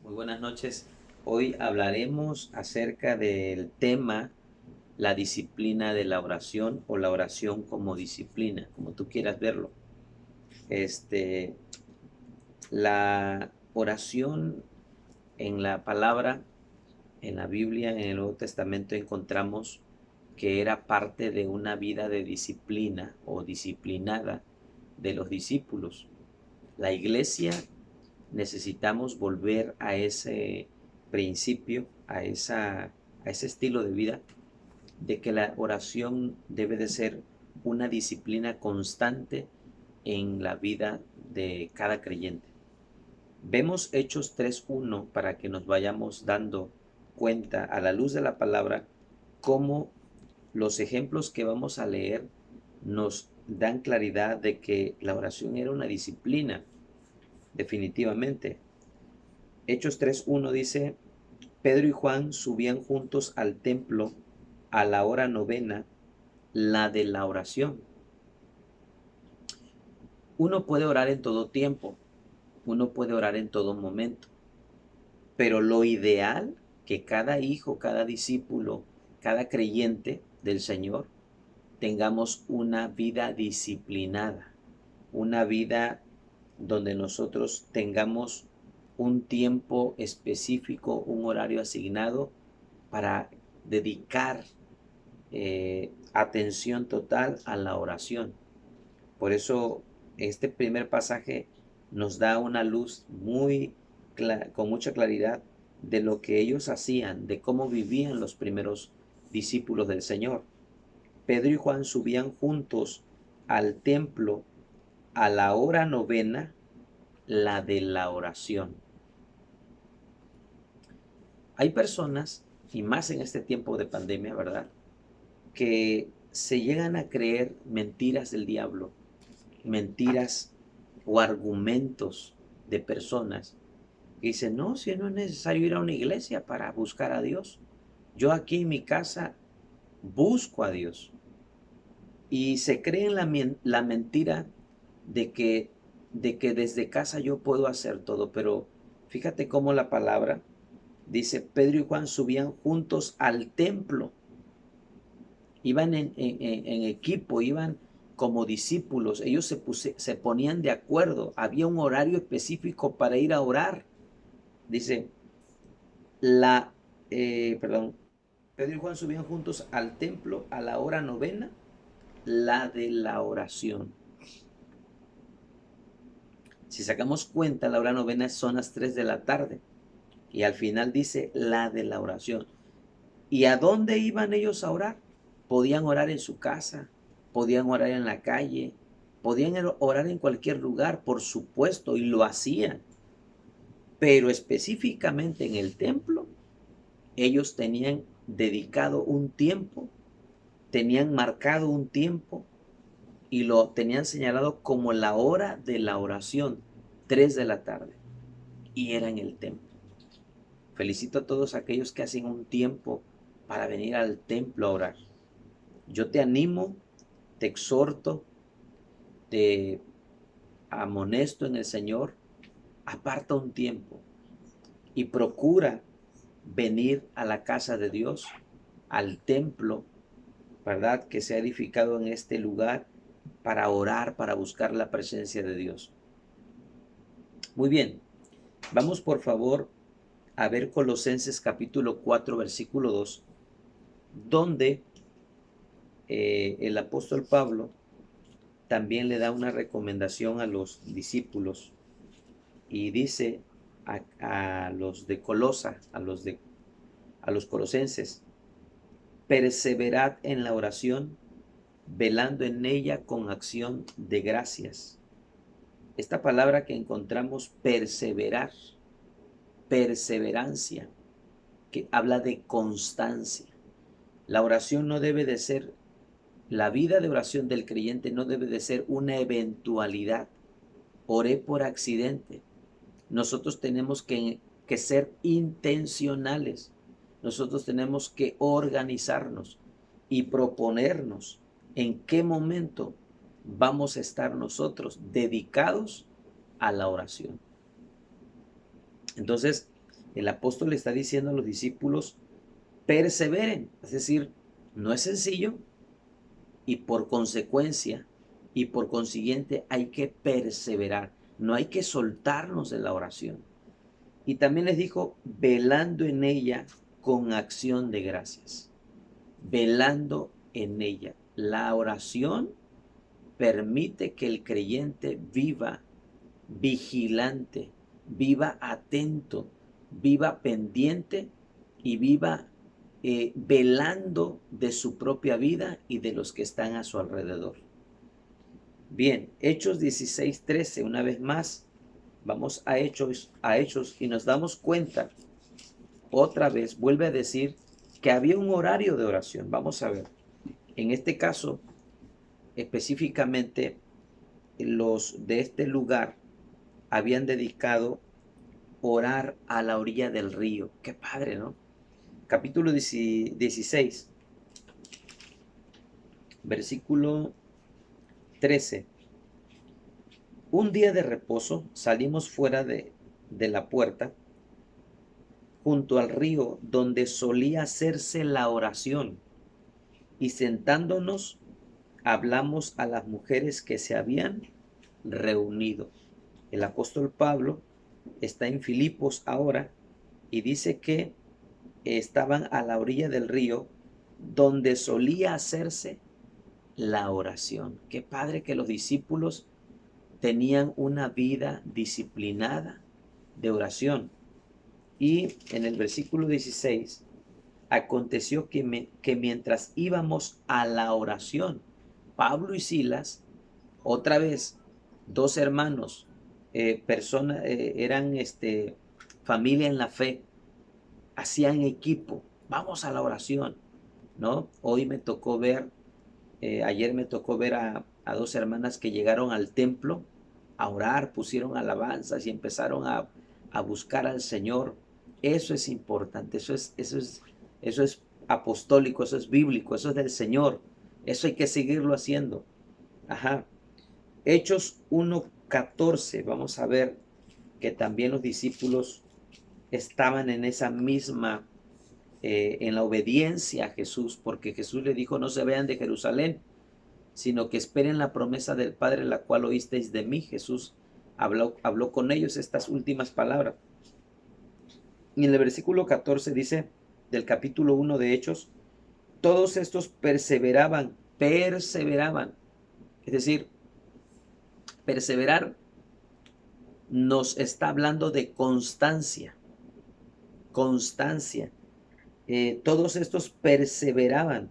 Muy buenas noches. Hoy hablaremos acerca del tema la disciplina de la oración o la oración como disciplina, como tú quieras verlo. Este, la oración en la palabra, en la Biblia, en el Nuevo Testamento encontramos que era parte de una vida de disciplina o disciplinada de los discípulos. La iglesia necesitamos volver a ese principio, a ese estilo de vida, de que la oración debe de ser una disciplina constante en la vida de cada creyente. Vemos Hechos 3:1 para que nos vayamos dando cuenta a la luz de la palabra cómo los ejemplos que vamos a leer nos dan claridad de que la oración era una disciplina, definitivamente. Hechos 3:1 dice, Pedro y Juan subían juntos al templo a la hora novena, la de la oración. Uno puede orar en todo tiempo, uno puede orar en todo momento, pero lo ideal que cada hijo, cada discípulo, cada creyente del Señor tengamos una vida disciplinada, una vida donde nosotros tengamos un tiempo específico, un horario asignado para dedicar atención total a la oración. Por eso este primer pasaje nos da una luz con mucha claridad de lo que ellos hacían, de cómo vivían los primeros discípulos del Señor. Pedro y Juan subían juntos al templo a la hora novena, la de la oración. Hay personas, y más en este tiempo de pandemia, ¿verdad?, que se llegan a creer mentiras del diablo, mentiras o argumentos de personas que dicen, no, si no es necesario ir a una iglesia para buscar a Dios. Yo aquí en mi casa busco a Dios. Y se creen la mentira de que, de que desde casa yo puedo hacer todo. Pero fíjate cómo la palabra dice, Pedro y Juan subían juntos al templo. Iban en equipo, iban como discípulos. Ellos se ponían de acuerdo. Había un horario específico para ir a orar. Dice, la, perdón, Pedro y Juan subían juntos al templo a la hora novena, la de la oración. Si sacamos cuenta, la hora novena son las 3 de la tarde. Y al final dice la de la oración. ¿Y a dónde iban ellos a orar? Podían orar en su casa, podían orar en la calle, podían orar en cualquier lugar, por supuesto, y lo hacían. Pero específicamente en el templo, ellos tenían dedicado un tiempo, tenían marcado un tiempo y lo tenían señalado como la hora de la oración, 3 de la tarde. Y era en el templo. Felicito a todos aquellos que hacen un tiempo para venir al templo a orar. Yo te animo, te exhorto, te amonesto en el Señor, aparta un tiempo y procura venir a la casa de Dios, al templo, ¿verdad?, que se ha edificado en este lugar para orar, para buscar la presencia de Dios. Muy bien, vamos por favor a ver Colosenses capítulo 4, versículo 2, donde el apóstol Pablo también le da una recomendación a los discípulos y dice a los de Colosa, a los colosenses, perseverad en la oración, velando en ella con acción de gracias. Esta palabra que encontramos, perseverar, perseverancia, que habla de constancia. La oración no debe de ser, la vida de oración del creyente no debe de ser una eventualidad. Oré por accidente. Nosotros tenemos que ser intencionales. Nosotros tenemos que organizarnos y proponernos en qué momento vamos a estar nosotros dedicados a la oración. Entonces, El apóstol le está diciendo a los discípulos, perseveren. Es decir, no es sencillo y por consecuencia y por consiguiente hay que perseverar. No hay que soltarnos de la oración. Y también les dijo, velando en ella con acción de gracias. Velando en ella. La oración permite que el creyente viva vigilante, viva atento, viva pendiente y viva velando de su propia vida y de los que están a su alrededor. Bien, Hechos 16:13, una vez más, vamos a Hechos y nos damos cuenta, otra vez vuelve a decir que había un horario de oración. Vamos a ver, en este caso, específicamente, los de este lugar habían dedicado orar a la orilla del río. Qué padre, ¿no? Capítulo 16, versículo 13. Un día de reposo salimos fuera de la puerta, junto al río donde solía hacerse la oración, y sentándonos hablamos a las mujeres que se habían reunido. El apóstol Pablo está en Filipos ahora y dice que estaban a la orilla del río donde solía hacerse la oración. Qué padre que los discípulos tenían una vida disciplinada de oración. Y en el versículo 16, aconteció que mientras íbamos a la oración, Pablo y Silas, otra vez, dos hermanos, eran familia en la fe, hacían equipo, vamos a la oración, ¿no? Hoy me tocó ver, ayer me tocó ver a dos hermanas que llegaron al templo a orar, pusieron alabanzas y empezaron a buscar al Señor. Eso es importante, eso es apostólico, eso es bíblico, eso es del Señor. Eso hay que seguirlo haciendo. Ajá. Hechos 1:14, vamos a ver que también los discípulos estaban en esa misma, en la obediencia a Jesús, porque Jesús le dijo, no se vean de Jerusalén, sino que esperen la promesa del Padre, la cual oísteis de mí. Jesús habló con ellos estas últimas palabras. Y en el versículo 14 dice, del capítulo 1 de Hechos, todos estos perseveraban. Es decir, perseverar nos está hablando de constancia. Todos estos perseveraban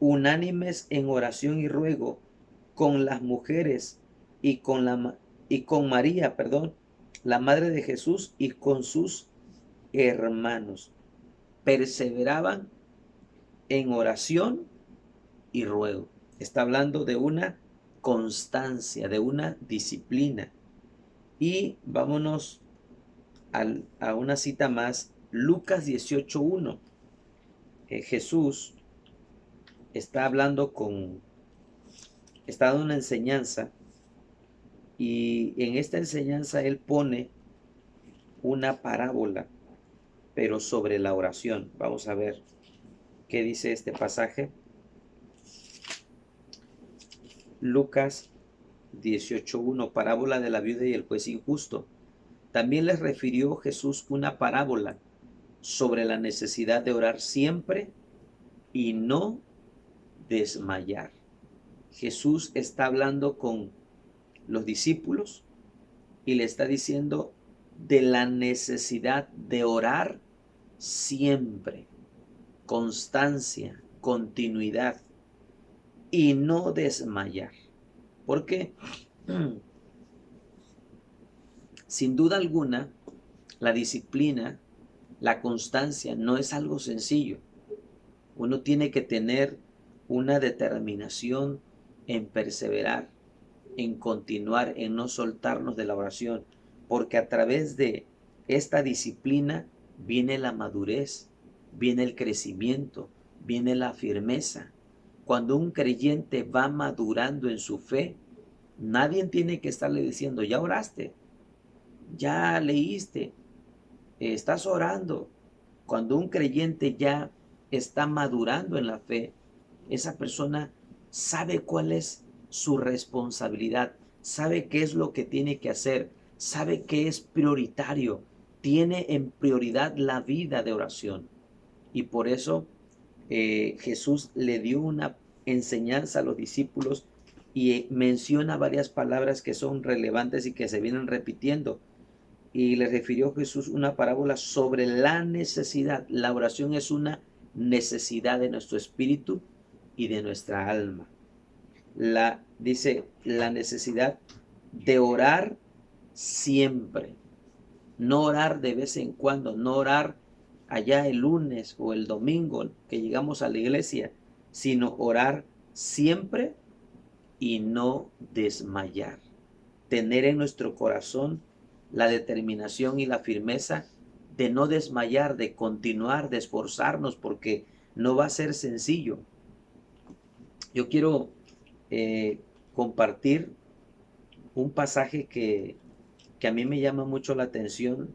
unánimes en oración y ruego con las mujeres y con María, la madre de Jesús, y con sus hermanos. Perseveraban en oración y ruego. Está hablando de una constancia, de una disciplina. Y vámonos a una cita más, Lucas 18:1. Jesús está está dando una enseñanza, y en esta enseñanza él pone una parábola, pero sobre la oración. Vamos a ver qué dice este pasaje. Lucas 18:1, parábola de la viuda y el juez injusto. También les refirió Jesús una parábola sobre la necesidad de orar siempre y no desmayar. Jesús está hablando con los discípulos y le está diciendo de la necesidad de orar siempre, constancia, continuidad y no desmayar. Porque sin duda alguna, la disciplina, la constancia no es algo sencillo. Uno tiene que tener una determinación en perseverar, en continuar, en no soltarnos de la oración, porque a través de esta disciplina viene la madurez, viene el crecimiento, viene la firmeza. Cuando un creyente va madurando en su fe, nadie tiene que estarle diciendo, ya oraste, ya leíste, estás orando. Cuando un creyente ya está madurando en la fe, esa persona sabe cuál es su responsabilidad, sabe qué es lo que tiene que hacer, sabe qué es prioritario, tiene en prioridad la vida de oración. Y por eso Jesús le dio una enseñanza a los discípulos y menciona varias palabras que son relevantes y que se vienen repitiendo. Y le refirió Jesús una parábola sobre la necesidad. La oración es una necesidad de nuestro espíritu y de nuestra alma. Dice la necesidad de orar siempre, no orar de vez en cuando, no orar allá el lunes o el domingo que llegamos a la iglesia, sino orar siempre y no desmayar. Tener en nuestro corazón la determinación y la firmeza de no desmayar, de continuar, de esforzarnos, porque no va a ser sencillo. Yo quiero compartir un pasaje que a mí me llama mucho la atención,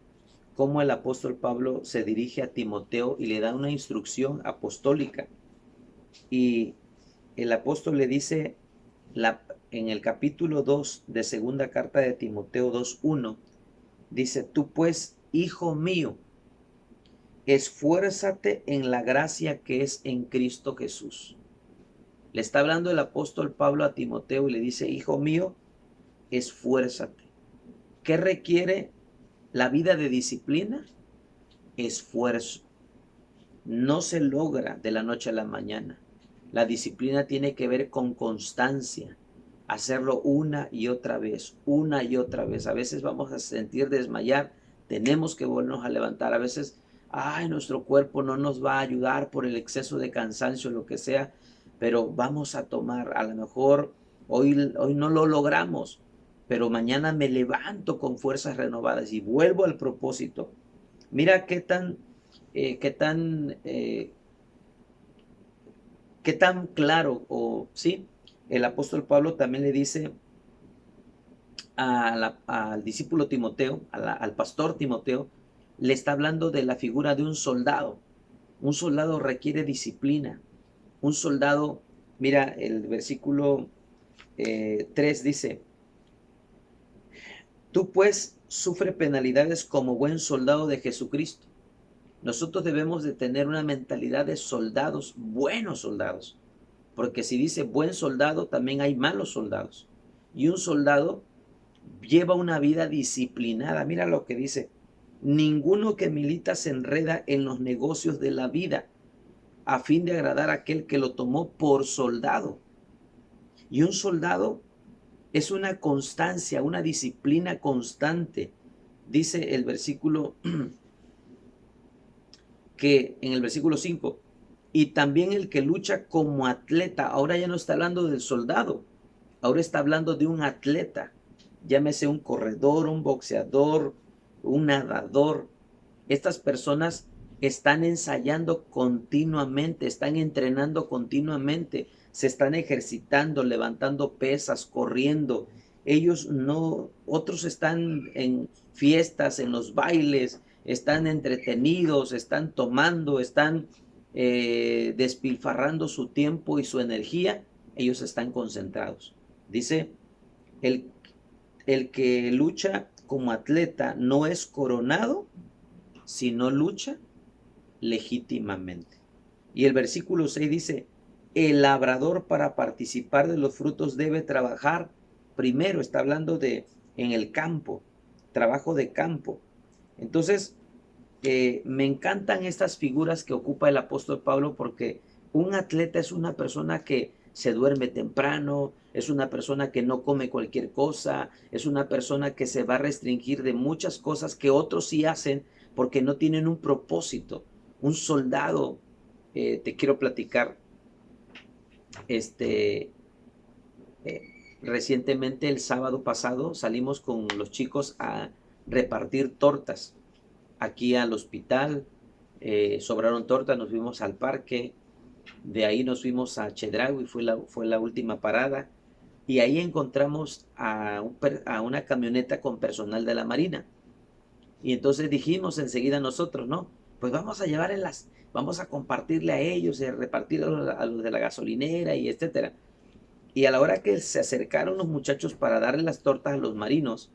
cómo el apóstol Pablo se dirige a Timoteo y le da una instrucción apostólica. Y el apóstol le dice en el capítulo 2 de segunda carta de Timoteo 2:1, dice: tú pues, hijo mío, esfuérzate en la gracia que es en Cristo Jesús. Le está hablando el apóstol Pablo a Timoteo y le dice: hijo mío, esfuérzate. ¿Qué requiere la vida de disciplina? Esfuerzo. No se logra de la noche a la mañana. La disciplina tiene que ver con constancia, hacerlo una y otra vez, una y otra vez. A veces vamos a sentir desmayar, tenemos que volvernos a levantar. A veces, nuestro cuerpo no nos va a ayudar por el exceso de cansancio, lo que sea, pero vamos a tomar. A lo mejor hoy no lo logramos, pero mañana me levanto con fuerzas renovadas y vuelvo al propósito. Mira qué tan claro, o sí, el apóstol Pablo también le dice al discípulo Timoteo, al pastor Timoteo, le está hablando de la figura de un soldado. Un soldado requiere disciplina. Un soldado, mira, el versículo 3 dice: tú pues sufre penalidades como buen soldado de Jesucristo. Nosotros debemos de tener una mentalidad de soldados, buenos soldados, porque si dice buen soldado, también hay malos soldados. Y un soldado lleva una vida disciplinada. Mira lo que dice: ninguno que milita se enreda en los negocios de la vida a fin de agradar a aquel que lo tomó por soldado. Y un soldado es una constancia, una disciplina constante. Dice el versículo que en el versículo 5, y también el que lucha como atleta. Ahora ya no está hablando del soldado, ahora está hablando de un atleta, llámese un corredor, un boxeador, un nadador. Estas personas están ensayando continuamente, están entrenando continuamente, se están ejercitando, levantando pesas, corriendo. Ellos no, otros están en fiestas, en los bailes, están entretenidos, están tomando, están despilfarrando su tiempo y su energía. Ellos están concentrados. Dice, el, el que lucha como atleta no es coronado si no lucha legítimamente. Y el versículo 6 dice: el labrador para participar de los frutos debe trabajar primero. Está hablando de en el campo, trabajo de campo. Entonces, me encantan estas figuras que ocupa el apóstol Pablo, porque un atleta es una persona que se duerme temprano, es una persona que no come cualquier cosa, es una persona que se va a restringir de muchas cosas que otros sí hacen porque no tienen un propósito. Un soldado, te quiero platicar, este, recientemente el sábado pasado salimos con los chicos a repartir tortas aquí al hospital. Sobraron tortas, nos fuimos al parque, de ahí nos fuimos a Chedraui, fue la última parada, y ahí encontramos a una camioneta con personal de la Marina. Y entonces dijimos enseguida nosotros, ¿no? Pues vamos a vamos a compartirle a ellos y a repartir a los de la gasolinera y etcétera. Y a la hora que se acercaron los muchachos para darle las tortas a los marinos,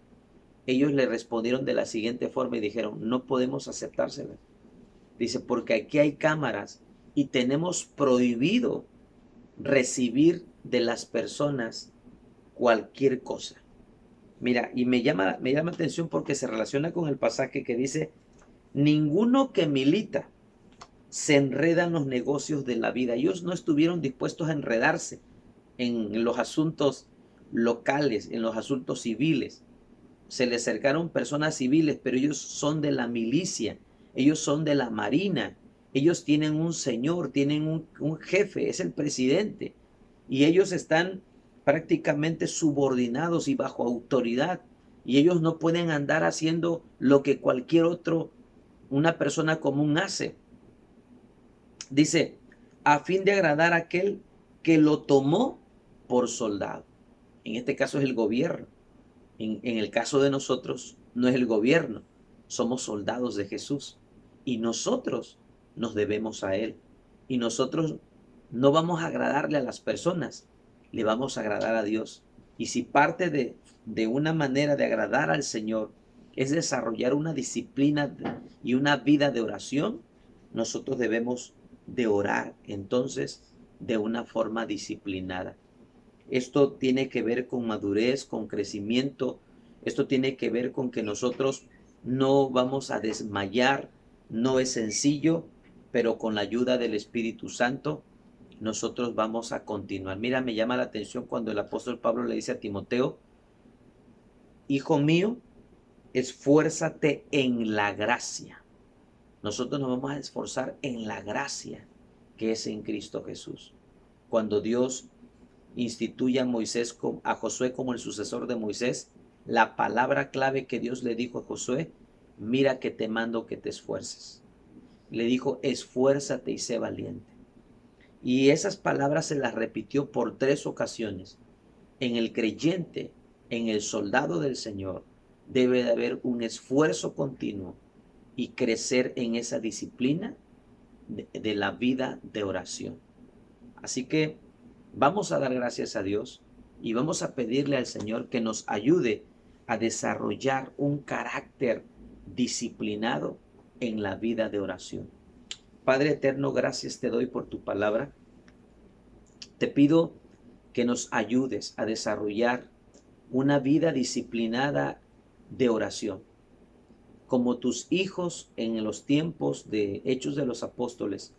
ellos le respondieron de la siguiente forma y dijeron, no podemos aceptárselas. Dice, porque aquí hay cámaras y tenemos prohibido recibir de las personas cualquier cosa. Mira, y me llama atención porque se relaciona con el pasaje que dice, ninguno que milita se enreda en los negocios de la vida. Ellos no estuvieron dispuestos a enredarse en los asuntos locales, en los asuntos civiles. Se les acercaron personas civiles, pero ellos son de la milicia, ellos son de la marina, ellos tienen un señor, tienen un jefe, es el presidente, y ellos están prácticamente subordinados y bajo autoridad, y ellos no pueden andar haciendo lo que cualquier otro, una persona común hace. Dice, a fin de agradar a aquel que lo tomó por soldado. En este caso es el gobierno. En el caso de nosotros, no es el gobierno, somos soldados de Jesús y nosotros nos debemos a Él. Y nosotros no vamos a agradarle a las personas, le vamos a agradar a Dios. Y si parte de una manera de agradar al Señor es desarrollar una disciplina y una vida de oración, nosotros debemos de orar entonces de una forma disciplinada. Esto tiene que ver con madurez, con crecimiento. Esto tiene que ver con que nosotros no vamos a desmayar. No es sencillo, pero con la ayuda del Espíritu Santo nosotros vamos a continuar. Mira, me llama la atención cuando el apóstol Pablo le dice a Timoteo, hijo mío, esfuérzate en la gracia. Nosotros nos vamos a esforzar en la gracia que es en Cristo Jesús. Cuando Dios instituye a Josué como el sucesor de Moisés, la palabra clave que Dios le dijo a Josué, mira que te mando que te esfuerces. Le dijo, esfuérzate y sé valiente. Y esas palabras se las repitió por 3 ocasiones. En el creyente, en el soldado del Señor, debe de haber un esfuerzo continuo y crecer en esa disciplina de la vida de oración. Así que vamos a dar gracias a Dios y vamos a pedirle al Señor que nos ayude a desarrollar un carácter disciplinado en la vida de oración. Padre eterno, gracias te doy por tu palabra. Te pido que nos ayudes a desarrollar una vida disciplinada de oración. Como tus hijos en los tiempos de Hechos de los Apóstoles,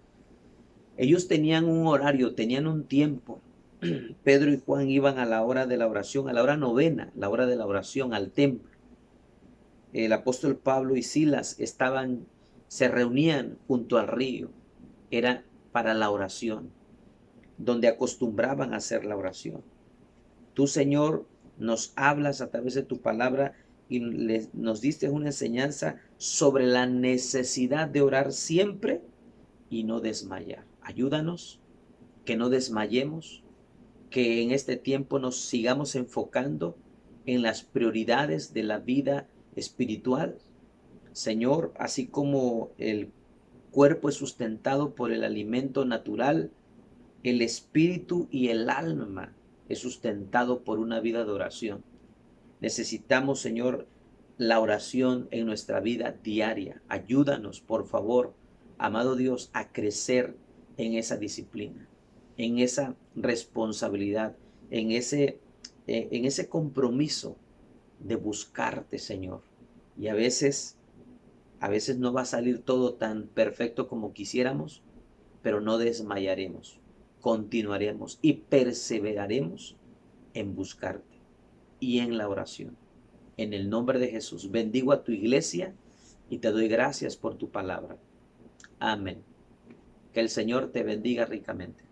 ellos tenían un horario, tenían un tiempo. Pedro y Juan iban a la hora de la oración, a la hora novena, la hora de la oración, al templo. El apóstol Pablo y Silas se reunían junto al río. Era para la oración, donde acostumbraban a hacer la oración. Tú, Señor, nos hablas a través de tu palabra y nos diste una enseñanza sobre la necesidad de orar siempre y no desmayar. Ayúdanos, que no desmayemos, que en este tiempo nos sigamos enfocando en las prioridades de la vida espiritual. Señor, así como el cuerpo es sustentado por el alimento natural, el espíritu y el alma es sustentado por una vida de oración. Necesitamos, Señor, la oración en nuestra vida diaria. Ayúdanos, por favor, amado Dios, a crecer en esa disciplina, en esa responsabilidad, en ese compromiso de buscarte, Señor. Y a veces no va a salir todo tan perfecto como quisiéramos, pero no desmayaremos, continuaremos y perseveraremos en buscarte y en la oración. En el nombre de Jesús, bendigo a tu iglesia y te doy gracias por tu palabra. Amén. Que el Señor te bendiga ricamente.